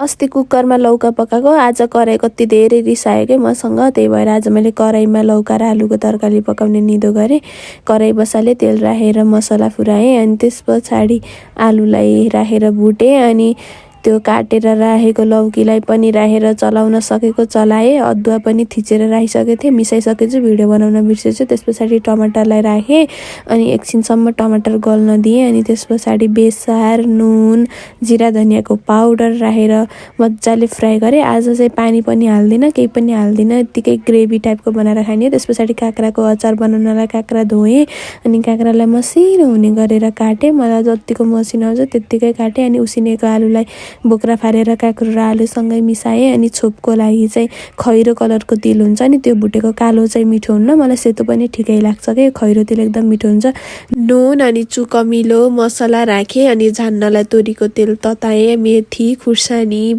अस्ति कुकरमा लौका पकाएको, आज कराई कति धेरै रिसायो के मसँग। त्यही भएर आज मैले कराईमा लौका र आलुको तरकारी पकाउने निदो गरेँ। कराई बसाले, तेल राखेर मसला फुराएँ। अनि त्यस पछाडि आलुलाई राखेर भुटेँ। अनि त्यो काटेर राखेको लौकीलाई पनि राखेर चलाउन सकेको चलाएँ। अदुवा पनि थिचेर राखिसकेको थिएँ, मिसाइसकेछु, भिडियो बनाउन बिर्सेछु। त्यस पछाडि टमाटरलाई राखेँ। अनि एकछिनसम्म टमाटर गल्न दिएँ। अनि त्यस पछाडि बेसार, नुन, जिरा धनियाँको पाउडर राखेर मजाले फ्राई गरेँ। आज चाहिँ पानी पनि हाल्दिनँ, केही पनि हाल्दिनँ, यत्तिकै ग्रेभी टाइपको बनाएर खाने। त्यस पछाडि काँक्राको अचार बनाउनलाई काँक्रा धोएँ। अनि काँक्रालाई मसिनो हुने गरेर काटेँ। मलाई जत्तिको मसिनो आउँछ त्यत्तिकै काटेँ। अनि उसिनेको आलुलाई बोक्रा फारेर काँक्रो र आलुसँगै मिसाएँ। अनि छोपको लागि चाहिँ खैरो कलरको तिल हुन्छ नि, त्यो भुटेको कालो चाहिँ मिठो हुन्न, मलाई सेतो पनि ठिकै लाग्छ के, खैरो तिल एकदम मिठो हुन्छ। नुन अनि चुकमिलो मसला राखेँ। अनि झान्नलाई तोरीको तेल तताएँ, मेथी खुर्सानी